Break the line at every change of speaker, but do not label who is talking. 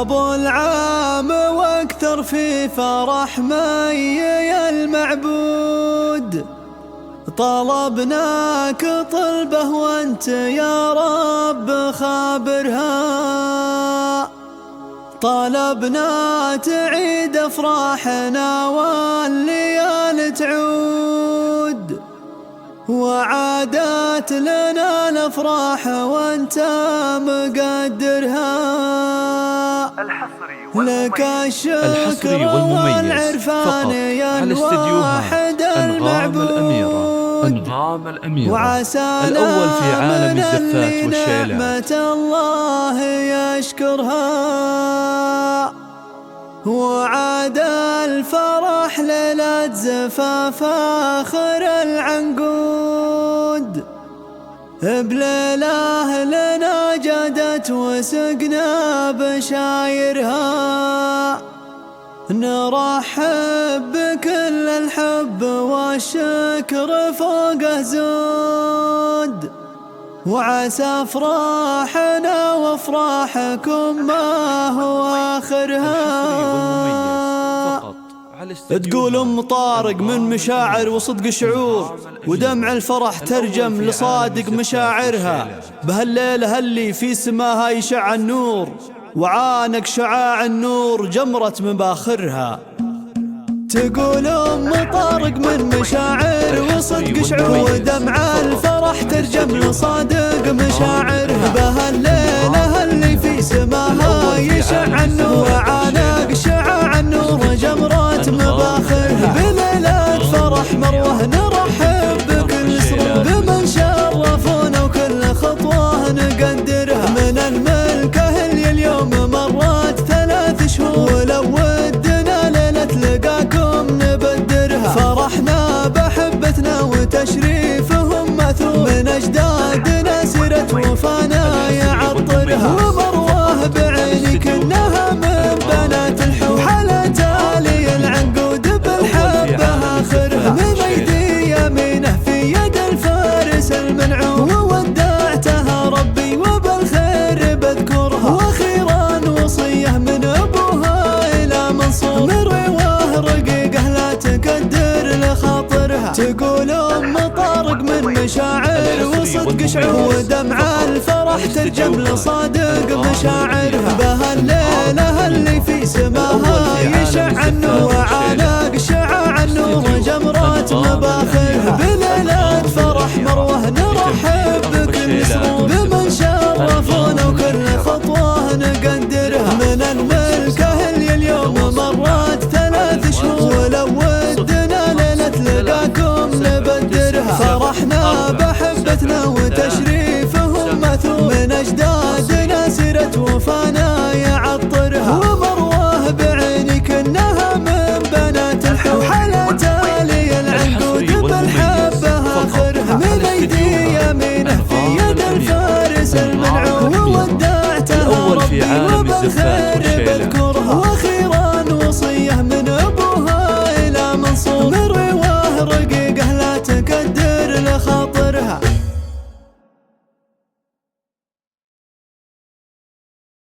أبو العام واكثر في فرح مي المعبود، طلبناك طلبه وانت يا رب خابرها، طلبنا تعيد افراحنا والليال تعود، وعادت لنا الافراح وانت مقدرها. لك الشكر والعرفان يا الواحد المعبود، وعسى
الأول في عالم الزفات والشيلات
نعمة الله يشكرها، وعاد الفرح ليلة زفاف آخر العنقود، بليله لنا جادت وسقنا بشايرها، نرحب بكل الحب والشكر فوقه زود، وعسى افراحنا وافراحكم ما هو اخرها.
تقول ام طارق من مشاعر وصدق شعور، ودمع الفرح ترجم لصادق مشاعرها، بهالليلة اللي في سماها يشع النور، وعانق شعاع النور جمرة مباخرها.
تقول ام طارق من مشاعر وصدق شعور، ودمع الفرح ترجم لصادق مشاعرها، بهالليلة اللي في سماها يشع النور، وعانق شعاع النور جمرة مباخرها، بليلة فرح مروه نرحب بكل سرور، بمن شرفونا وكل خطوة نقدرها، من الملكة اللي اليوم مرت 3 شهور، ولو ودنا ليلة لقاكم نبدرها، فرحنا بحبتنا وتشريفهم مثور، من أجدادنا سيرة وفانا يعطرها، ومروه بعيني كنها من بنات الحور، حلا تالي العنقود بالحبة آخرها، من أيدي يمينه في يد الفارس المنعوم، وودعتها ربي وبالخير بذكرها، وأخيرا وصية من أبوها إلى منصور، من رواه رقيقه لا تقدر لخاطرها. تقول أم طارق من مشاعر وصدق شعور، ودمع الفرح ترجم لصادق مشاعرها، بهالليلة اللي في سماها يشع النور، وعانق شعاع النور جمرة مباخرها، بليلة فرح مروه نرحب بكل سرور، بمن شرفونا وكل خطوة نقدرها، من الملكة اللي اليوم مرت 3 شهور، ولو ودنا ليلة لقاكم نبدرها، فرحنا بحبتنا وتشريفهم مثور، من أجدادنا سيرة وفانا يعطرها، ومروه بعيني كنها من بنات الحور، حلا تالي العنقود بالحبة آخرها، من أيدي يمينه في يد الفارس المنعوم، وودعتها ربي وبالخير